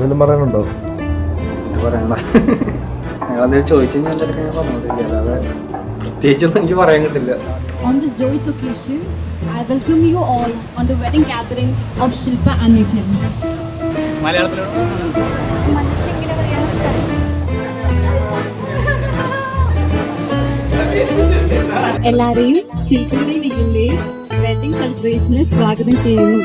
എന്തെങ്കിലും പറയാനുണ്ടോ? എന്ത് പറയണ്ട, ഞങ്ങളത് ചോദിച്ചു കഴിഞ്ഞാൽ എന്തൊക്കെ ഞാൻ പറഞ്ഞിട്ടില്ല, അല്ലാതെ പ്രത്യേകിച്ചൊന്നും എനിക്ക് പറയാൻ കിട്ടില്ല. On this joyous occasion, I welcome you all on the wedding gathering of Shilpa and Nikhil. എല്ലാരെയും ശില്പയുടെയും നിഖിലിന്റെയും വെഡിങ് സെലിബ്രേഷന് സ്വാഗതം ചെയ്യുന്നു.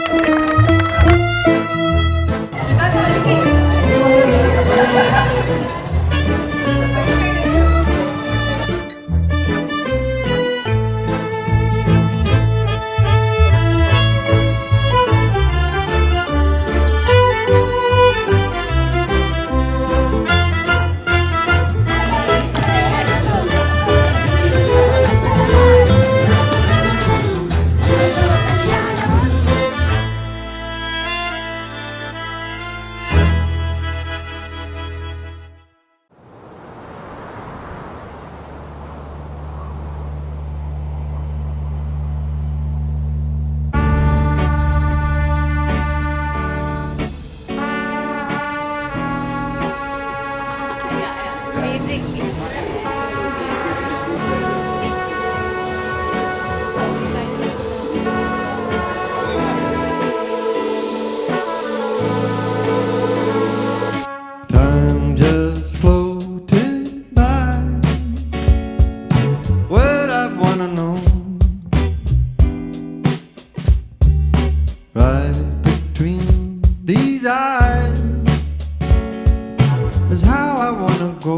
Is how I wanna go,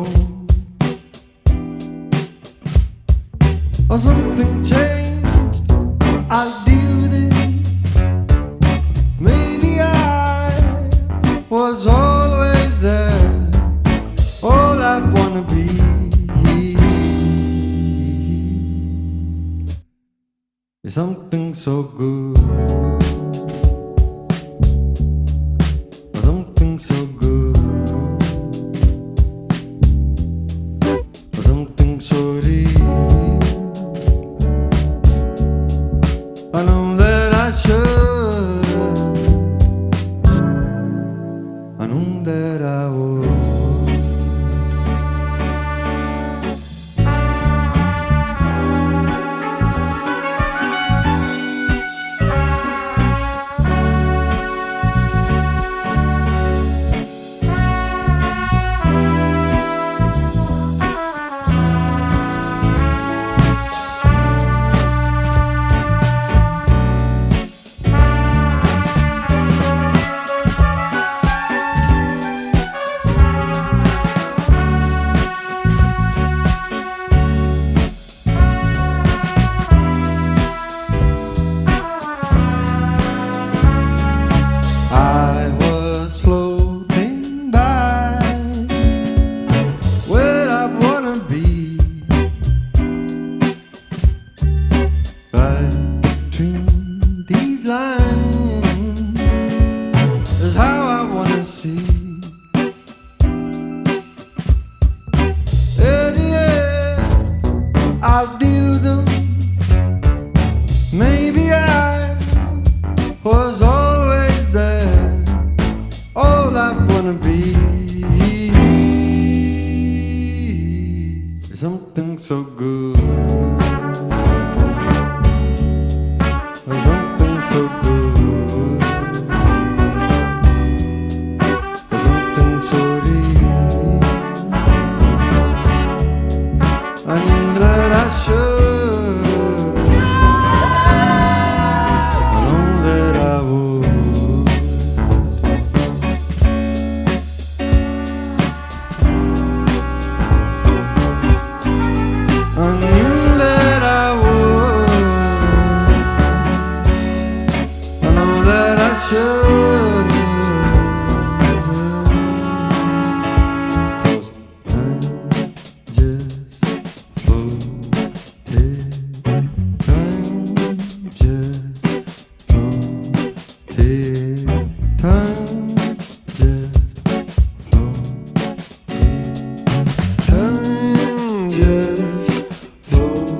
or something changed, I'll deal with it. Maybe I was always there, all I wanna be is something so good. Something so good, something so real. I know that I should, I know that I would. I'll deal with them. Maybe I was always there, all I wanna be is something so good, something so good, something so real. I knew that I should, I know that I would. I knew that I would, I know that I should. 'Cause time just floated, time just floated, time just floated, time just floated.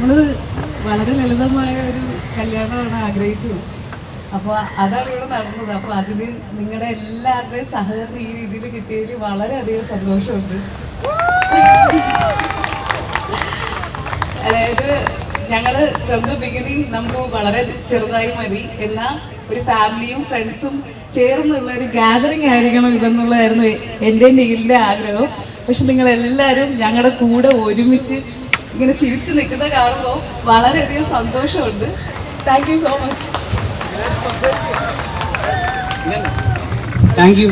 നമ്മൾ വളരെ ലളിതമായ ഒരു കല്യാണമാണ് ആഗ്രഹിച്ചത്. അപ്പോൾ അതാണ് ഇവിടെ നടന്നത്. അപ്പോൾ അതിന് നിങ്ങളുടെ എല്ലാവരുടെയും സഹകരണം ഈ രീതിയിൽ കിട്ടിയതിൽ വളരെയധികം സന്തോഷമുണ്ട്. അതായത് ഞങ്ങൾ ഫ്രം ദ ബിഗിനിങ് നമുക്ക് വളരെ ചെറുതായി മതി, എന്നാൽ ഒരു ഫാമിലിയും ഫ്രണ്ട്സും ചേർന്നുള്ള ഒരു ഗാദറിങ് ആയിരിക്കണം ഇതെന്നുള്ളതായിരുന്നു എൻ്റെ നീലിൻ്റെ ആഗ്രഹം. പക്ഷെ നിങ്ങളെല്ലാവരും ഞങ്ങളുടെ കൂടെ ഒരുമിച്ച് ഇങ്ങനെ ചിരിച്ചു നിൽക്കുന്ന കാണുമ്പോൾ വളരെയധികം സന്തോഷമുണ്ട്. Thank you so much. Thank you.